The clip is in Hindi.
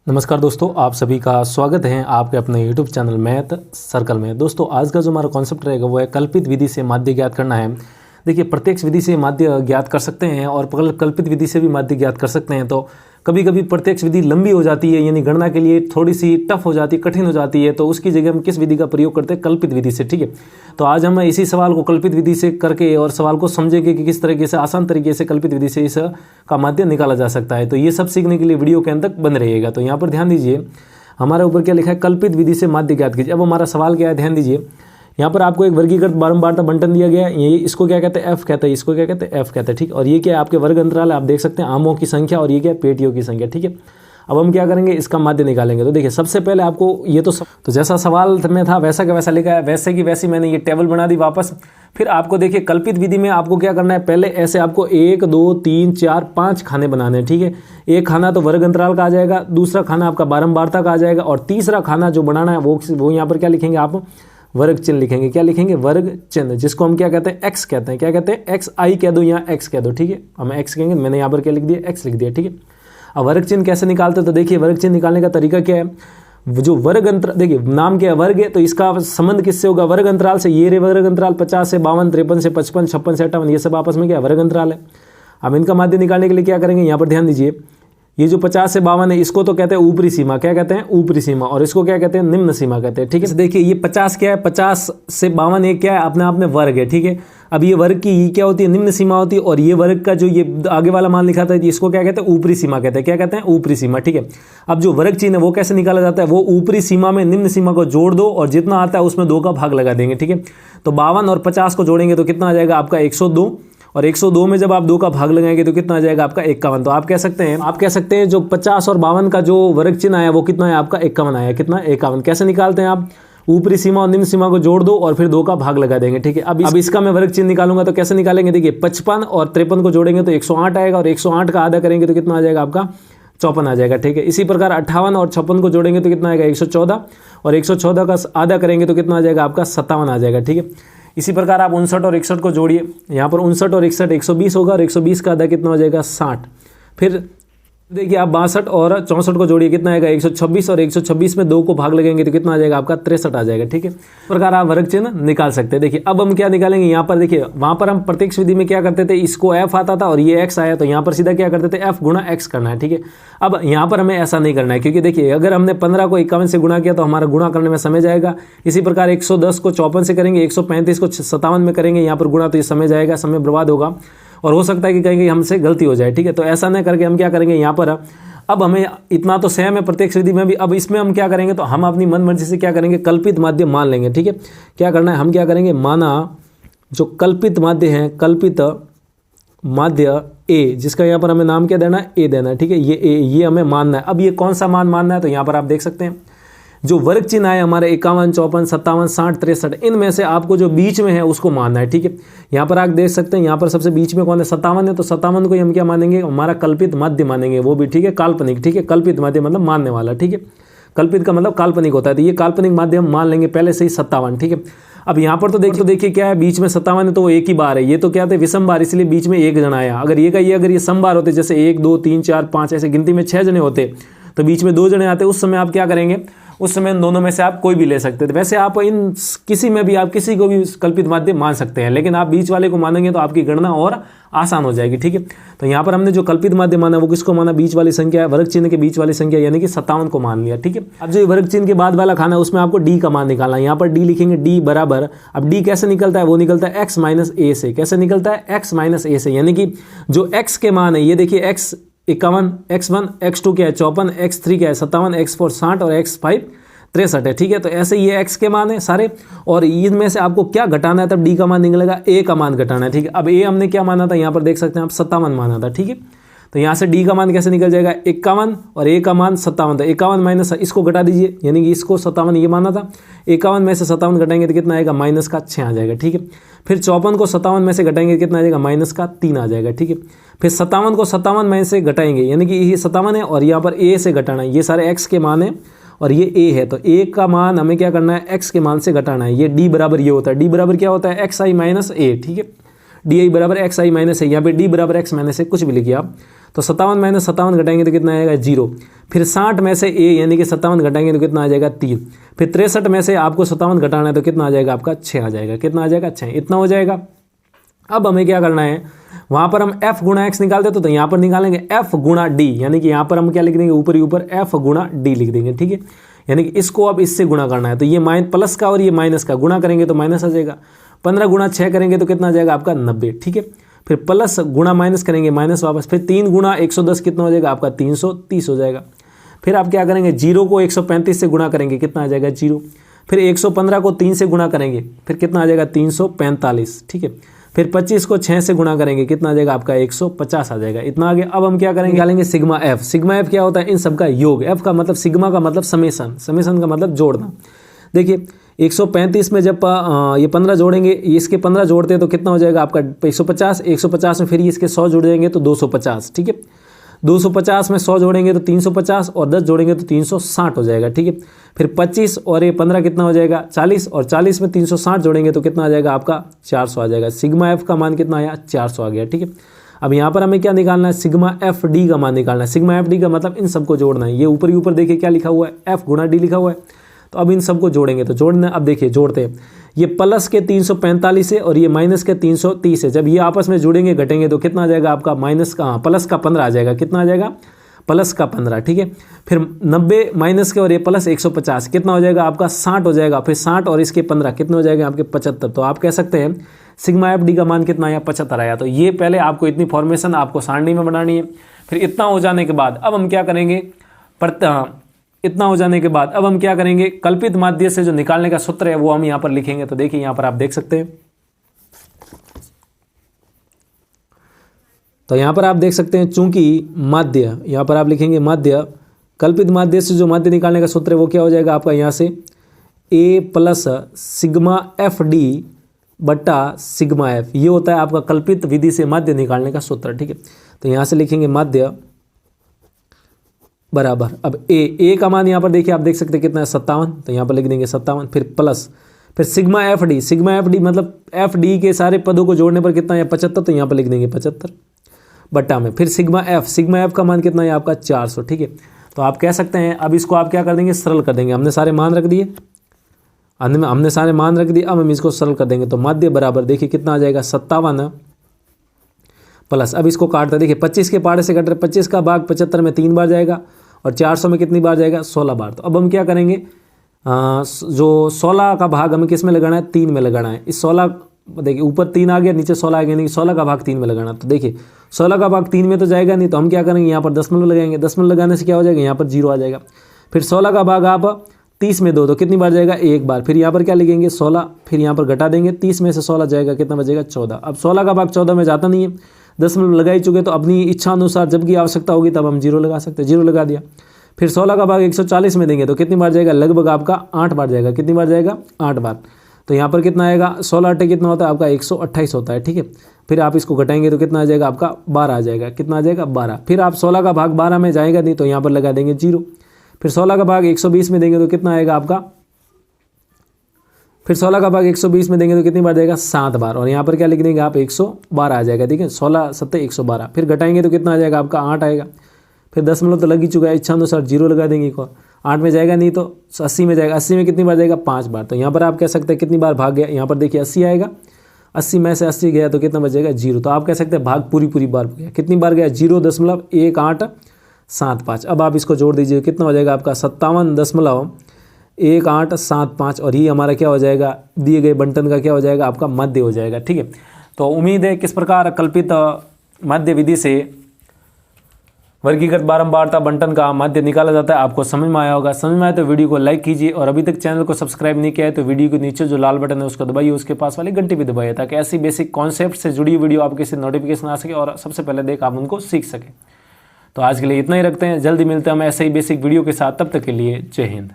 नमस्कार दोस्तों, आप सभी का स्वागत है आपके अपने YouTube चैनल मैथ सर्कल में। दोस्तों, आज का जो हमारा कॉन्सेप्ट रहेगा वो है कल्पित विधि से माध्य ज्ञात करना है। देखिए, प्रत्यक्ष विधि से माध्य ज्ञात कर सकते हैं और कल्पित विधि से भी माध्य ज्ञात कर सकते हैं। तो कभी कभी प्रत्यक्ष विधि लंबी हो जाती है, यानी गणना के लिए थोड़ी सी टफ हो जाती है, कठिन हो जाती है, तो उसकी जगह हम किस विधि का प्रयोग करते हैं? कल्पित विधि से। ठीक है, तो आज हम इसी सवाल को कल्पित विधि से करके और सवाल को समझेंगे कि किस तरीके से आसान तरीके से कल्पित विधि से इस का माध्य निकाला जा सकता है। तो ये सब सीखने के लिए वीडियो के अंत तक बन रहिएगा। तो यहाँ पर ध्यान दीजिए, हमारे ऊपर क्या लिखा है? कल्पित विधि से माध्य ज्ञात कीजिए। अब हमारा सवाल क्या है, ध्यान दीजिए। यहाँ पर आपको एक वर्गीकृत बारंबारता बंटन दिया गया है, ये इसको क्या कहते हैं? एफ कहते हैं। इसको क्या कहते हैं? एफ कहते हैं। ठीक, और ये क्या है? आपके वर्ग अंतराल है, आप देख सकते हैं आमों की संख्या, और ये क्या है? पेटियों की संख्या। ठीक है, अब हम क्या करेंगे? इसका माध्य निकालेंगे। तो देखिए, सबसे पहले आपको ये तो जैसा सवाल में था वैसा का वैसा लिखा है, वैसे की वैसी मैंने ये टेबल बना दी वापस। फिर आपको देखिए, कल्पित विधि में आपको क्या करना है? पहले ऐसे आपको 1 2 3 4 5 खाने बनाने हैं। ठीक है, एक खाना तो वर्ग अंतराल का आ जाएगा, दूसरा खाना आपका बारंबारता का आ जाएगा, और तीसरा खाना जो बनाना है वो यहाँ पर क्या लिखेंगे? आप वर्ग चिन्ह लिखेंगे। क्या लिखेंगे? वर्ग चिन्ह, जिसको हम क्या कहते हैं? एक्स कहते हैं। क्या कहते हैं? एक्स आई कह दो, यहाँ एक्स कह दो। ठीक है, हम एक्स कहेंगे, मैंने यहाँ पर क्या लिख दिया? एक्स लिख दिया। ठीक है, अब वर्ग चिन्ह कैसे निकालते हैं? तो देखिए, वर्ग चिन्ह निकालने का तरीका क्या है? जो वर्ग अंतराल, देखिए नाम क्या है? वर्ग है, तो इसका संबंध किससे होगा? वर्ग अंतराल से। ये रे वर्ग अंतराल 50 से 52, 53 से 55, 56 से 58, ये सब आपस में क्या? वर्ग अंतराल है। अब इनका माध्य निकालने के लिए क्या करेंगे? यहाँ पर ध्यान दीजिए, ये जो 50 से 52 है, इसको तो कहते हैं ऊपरी सीमा। क्या कहते हैं? ऊपरी सीमा। और इसको क्या कहते हैं? निम्न सीमा कहते हैं। ठीक है, देखिए ये 50 क्या है? 50 से 52 ये क्या है? अपने आप में वर्ग है। ठीक है, अब ये वर्ग की क्या होती है? निम्न सीमा होती है, और ये वर्ग का जो ये आगे वाला मान लिखा था इसको क्या कहते हैं? ऊपरी सीमा कहते हैं। क्या कहते हैं? ऊपरी सीमा। ठीक है, अब जो वर्ग चिन्ह है वो कैसे निकाला जाता है? वो ऊपरी सीमा में निम्न सीमा को जोड़ दो, और जितना आता है उसमें 2 का भाग लगा देंगे। ठीक है, तो 52 और 50 को जोड़ेंगे तो कितना आ जाएगा? आपका 102, और 102 में जब आप 2 का भाग लगाएंगे तो कितना आ जाएगा? आपका 51। तो आप कह सकते हैं जो 50 और 52 का जो वर्ग चिन्ह आया वो कितना है? आपका 51 आया। कितना? 51। कैसे निकालते हैं आप? ऊपरी सीमा और निम्न सीमा को जोड़ दो और फिर 2 का भाग लगा देंगे। ठीक है, अब इसका मैं वर्ग चिन्ह निकालूंगा तो कैसे निकालेंगे? देखिए, 55 और 53 को जोड़ेंगे तो 108 आएगा, और 108 का आधा करेंगे तो कितना आ जाएगा? आपका 54 आ जाएगा। ठीक है, इसी प्रकार 58 और 56 को जोड़ेंगे तो कितना आएगा? 114, और 114 का आधा करेंगे तो कितना आ जाएगा? आपका 57 आ जाएगा। ठीक है, इसी प्रकार आप 59 और 61 को जोड़िए। यहाँ पर 59 और 61 120 होगा, और 120 का आधा कितना हो जाएगा? 60। फिर देखिए, आप 62 और 64 को जोड़िए, कितना आएगा? 126, और 126 में 2 को भाग लगेंगे तो कितना आ जाएगा? आपका 63 आ जाएगा। ठीक है, इस प्रकार आप वर्ग चिन्ह निकाल सकते हैं। देखिए, अब हम क्या निकालेंगे? यहाँ पर देखिए, वहाँ पर हम प्रत्यक्ष विधि में क्या करते थे? इसको f आता था और ये x आया, तो यहाँ पर सीधा क्या करते थे? f गुणा x करना है। ठीक है, अब यहाँ पर हमें ऐसा नहीं करना है, क्योंकि देखिए, अगर हमने 15 को 51 से गुणा किया तो हमारा गुणा करने में समय जाएगा। इसी प्रकार 110 को 54 से करेंगे, 135 को 57 में करेंगे यहाँ पर गुणा, तो ये समय जाएगा, समय बर्बाद होगा, और हो सकता है कि कहीं हमसे गलती हो जाए। ठीक है, तो ऐसा नहीं करके हम क्या करेंगे? यहाँ पर अब हमें इतना तो सेम है प्रत्यक्ष विधि में भी, अब इसमें हम क्या करेंगे? तो हम अपनी मन मर्जी से क्या करेंगे? कल्पित माध्य मान लेंगे। ठीक है, क्या करना है? हम क्या करेंगे? माना जो कल्पित माध्य है, कल्पित माध्य ए, जिसका यहाँ पर हमें नाम क्या देना है? ए देना है। ठीक है, ये ए, ये हमें मानना है। अब ये कौन सा मान मानना है? तो यहाँ पर आप देख सकते हैं जो वर्ग चिन्ह है हमारे 51, 54, 57, 60, 63, इनमें से आपको जो बीच में है उसको मानना है। ठीक है, यहाँ पर आप देख सकते हैं, यहाँ पर सबसे बीच में कौन है? 57 है, तो 57 को हम क्या मानेंगे? हमारा कल्पित माध्य मानेंगे, वो भी ठीक है काल्पनिक। ठीक है, कल्पित माध्य मतलब मानने वाला। ठीक है, कल्पित का मतलब काल्पनिक होता है, तो ये काल्पनिक माध्य हम मान लेंगे पहले से ही 57। ठीक है, अब यहाँ पर तो देखिए क्या है? बीच में 57 है तो वो एक ही बार है, ये तो क्या है? विषम बार, इसलिए बीच में एक जना आया। अगर ये सम बार होते, जैसे 1 2 3 4 5 ऐसे गिनती में 6 जने होते, तो बीच में 2 जने आते, उस समय आप क्या करेंगे? उस समय इन दोनों में से आप कोई भी ले सकते थे। वैसे आप इन किसी में भी आप किसी को भी कल्पित माध्य मान सकते हैं, लेकिन आप बीच वाले को मानेंगे तो आपकी गणना और आसान हो जाएगी। ठीक है, तो यहाँ पर हमने जो कल्पित माध्य माना वो किसको माना? बीच वाली संख्या है, वर्ग चिन्ह के बीच वाली संख्या, यानी कि 57 को मान लिया। ठीक है, अब जो वर्ग चिन्ह के बाद वाला खाना है उसमें आपको डी का मान निकालना है। यहाँ पर डी लिखेंगे, डी बराबर, अब डी कैसे निकलता है? वो निकलता है x माइनस ए से। कैसे निकलता है? x माइनस ए से, यानी कि जो x के मान है, ये देखिए x 51, x1, x2 क्या है? 54, x3 क्या है? 57, x4 60, और x5 63 है। ठीक है, तो ऐसे ये x के मान है सारे, और इनमें से आपको क्या घटाना है? तब d का मान निकलेगा, a का मान घटाना है। ठीक है, अब a हमने क्या माना था? यहाँ पर देख सकते हैं आप 57 माना था। ठीक है, तो यहाँ से d का मान कैसे निकल जाएगा? 51, और a का मान 57 था। 51 माइनस इसको घटा दीजिए, यानी कि इसको 57 ये माना था, 51 में से 57 घटाएंगे तो कितना आएगा? माइनस का 6 आ जाएगा। ठीक है, फिर 54 को 57 में से घटाएंगे कितना आ जाएगा? माइनस का 3 आ जाएगा। ठीक है, फिर 57 को 57 में से घटाएंगे, यानी कि ये 57 है, और यहाँ पर a से घटाना है, ये सारे x के मान है और ये a है, तो a का मान हमें क्या करना है? x के मान से घटाना है। ये d बराबर ये होता है, d बराबर क्या होता है? xi minus a। ठीक है, डी आई बराबर एक्स आई माइनस है, यहाँ पे डी बराबर एक्स माइनस है, कुछ भी लिखिए आप। तो 57 माइनस 57 घटाएंगे तो कितना आएगा 0। फिर 60 में से a यानी कि 57 घटाएंगे तो कितना आ जाएगा 3। फिर 63 में से आपको 57 घटाना है तो कितना आ जाएगा आपका 6 आ जाएगा। कितना आ जाएगा 6, इतना हो जाएगा। अब हमें क्या करना है, वहाँ पर हम f गुणा x निकालते तो यहाँ पर निकालेंगे f गुणा d, यानी कि यहाँ पर हम क्या लिख देंगे, ऊपर ही ऊपर f गुणा d लिख देंगे, ठीक है। यानी कि इसको अब इससे गुणा करना है, तो ये प्लस का और ये माइनस का गुणा करेंगे तो माइनस आ जाएगा। 15 गुणा 6 करेंगे तो कितना आ जाएगा आपका 90, ठीक है। फिर प्लस गुणा माइनस करेंगे माइनस वापस, फिर 3 गुणा 110 कितना हो जाएगा आपका 330 हो जाएगा। फिर आप क्या करेंगे, 0 को 135 से गुणा करेंगे, कितना आ जाएगा 0। फिर 115 को 3 से गुणा करेंगे, फिर कितना आ जाएगा 345, ठीक है। फिर 25 को 6 से गुणा करेंगे, कितना आ जाएगा आपका 150 आ जाएगा। इतना आ गया। अब हम क्या करेंगे, निकालेंगे सिग्मा एफ। सिग्मा एफ क्या होता है, इन सब का योग। एफ का मतलब, सिग्मा का मतलब समेसन, समेसन का मतलब जोड़ना। देखिए 135 में जब ये 15 जोड़ेंगे, इसके 15 जोड़ते हैं तो कितना हो जाएगा आपका 150। 150 में फिर इसके 100 जुड़ जाएंगे तो 250, ठीक है। 250 में 100 जोड़ेंगे तो 350 और 10 जोड़ेंगे तो 360 हो जाएगा, ठीक है। फिर 25 और ये 15 कितना हो जाएगा 40, और 40 में 360 जोड़ेंगे तो कितना आ जाएगा आपका 400 आ जाएगा। सिग्मा एफ का मान कितना आया 400 आ गया, ठीक है। अब यहाँ पर हमें क्या निकालना है, सिग्मा एफ डी का मान निकालना है। सिग्मा एफ डी का मतलब इन सबको जोड़ना है। ये ऊपर ही ऊपर देखिए क्या लिखा हुआ है, एफ गुणा डी लिखा हुआ है। तो अब इन सबको जोड़ेंगे तो जोड़ना, अब देखिए जोड़ते हैं। ये प्लस के 345 है और ये माइनस के 330 है। जब ये आपस में जुड़ेंगे घटेंगे तो कितना आ जाएगा आपका माइनस का, प्लस का 15 आ जाएगा। कितना आ जाएगा प्लस का 15, ठीक है। फिर 90 माइनस के और ये प्लस 150 कितना हो जाएगा आपका 60 हो जाएगा। फिर 60 और इसके 15 कितने हो जाएगा आपके 75। तो आप कह सकते हैं सिग्मा एफ डी का मान कितना आया 75 आया। तो ये पहले आपको इतनी फॉर्मेशन आपको सारणी में बनानी है। फिर इतना हो जाने के बाद अब हम क्या करेंगे, इतना हो जाने के बाद अब हम क्या करेंगे, कल्पित माध्य से जो निकालने का सूत्र है वो हम यहाँ पर लिखेंगे। तो देखिए यहाँ पर आप देख सकते हैं, तो यहाँ पर आप देख सकते हैं चूंकि माध्य, यहाँ पर आप लिखेंगे माध्य, कल्पित माध्य से जो माध्य निकालने का सूत्र है वो क्या हो जाएगा आपका यहाँ से a plus sigma F D बट्टा सिग्मा एफ, ये होता है आपका कल्पित विधि से माध्य निकालने का सूत्र, ठीक है। तो यहाँ से लिखेंगे माध्य बराबर, अब ए का मान यहाँ पर देखिए आप देख सकते हैं कितना है 57, तो यहाँ पर लिख देंगे 57। फिर प्लस, फिर sigma F D, sigma F D मतलब एफ डी के सारे पदों को जोड़ने पर कितना है 75, तो यहाँ पर लिख देंगे 75 बट्टा में। फिर सिग्मा एफ का मान कितना है आपका 400, ठीक है। तो आप कह सकते हैं, अब इसको आप क्या कर देंगे, सरल कर देंगे। हमने सारे मान रख दिए, हमने सारे मान रख दिए, अब हम इसको सरल कर देंगे। तो माध्य बराबर देखिए कितना आ जाएगा 57 प्लस, अब इसको काटते देखिए 25 के पाड़े से कट रहे, 25 का भाग 75 में 3 बार जाएगा और 400 में कितनी बार जाएगा 16 बार। तो अब हम क्या करेंगे, जो 16 का भाग हमें किस में लगाना है 3 में लगाना है। इस 16 देखिए ऊपर 3 आ गया, नीचे 16 आ गया, नहीं 16 का भाग 3 में लगाना। तो देखिए 16 का भाग 3 में तो जाएगा नहीं, तो हम क्या करेंगे यहाँ पर दशमलव लगाएंगे। दशमलव लगाने से क्या हो जाएगा, यहाँ पर 0 आ जाएगा। फिर 16 का भाग आप 30 में दो तो कितनी बार जाएगा 1 बार। फिर यहाँ पर क्या लिखेंगे 16, फिर यहाँ पर घटा देंगे, 30 में से 16 जाएगा, कितना बचेगा 14। अब 16 का भाग 14 में जाता नहीं है, दशमलव लगा ही चुके, तो अपनी इच्छा अनुसार जब की आवश्यकता होगी तब हम 0 लगा सकते हैं। 0 लगा दिया। फिर 16 का भाग 140 में देंगे तो कितनी बार जाएगा, लगभग आपका 8 बार जाएगा। कितनी बार जाएगा 8 बार। तो यहाँ पर कितना आएगा 16 8 कितना होता है आपका 128 होता है, ठीक है। फिर आप इसको घटाएंगे तो कितना आ जाएगा आपका 12 आ जाएगा। कितना आ जाएगा 12। फिर आप 16 का भाग 12 में जाएगा नहीं, तो यहाँ पर लगा देंगे 0। फिर 16 का भाग 120 में देंगे तो कितना आएगा आपका, फिर 16 का भाग 120 में देंगे तो कितनी बार जाएगा 7 बार, और यहाँ पर क्या लिख देंगे आप 112 आ जाएगा, ठीक है। 16 7 112। फिर घटाएंगे तो कितना आ जाएगा आपका 8 आएगा। फिर दशमलव तो लग ही चुका है, इच्छा अनुसार 0 लगा देंगे एक और। 8 में जाएगा नहीं तो 80 में जाएगा। 80 में कितनी बार जाएगा 5 बार। तो यहाँ पर आप कह सकते हैं कितनी बार भाग गया, यहाँ पर देखिए 80 आएगा, 80 में से 80 गया तो कितना बचेगा 0। तो आप कह सकते हैं भाग पूरी बार गया। कितनी बार गया 0.1875। अब आप इसको जोड़ दीजिए, कितना हो जाएगा आपका 57.1875, और ये हमारा क्या हो जाएगा, दिए गए बंटन का क्या हो जाएगा आपका माध्य हो जाएगा, ठीक है। तो उम्मीद है किस प्रकार कल्पित माध्य विधि से वर्गीकृत बारंबारता बंटन का माध्य निकाला जाता है आपको समझ में आया होगा। समझ में आया तो वीडियो को लाइक कीजिए, और अभी तक चैनल को सब्सक्राइब नहीं किया है तो वीडियो के नीचे जो लाल बटन है उसको दबाइए, उसके पास वाली घंटी भी दबाइए, ताकि ऐसी बेसिक कॉन्सेप्ट से जुड़ी वीडियो आपके से नोटिफिकेशन आ सके और सबसे पहले देख आप उनको सीख सके। तो आज के लिए इतना ही रखते हैं, जल्दी मिलते हैं हम ऐसे ही बेसिक वीडियो के साथ। तब तक के लिए जय हिंद।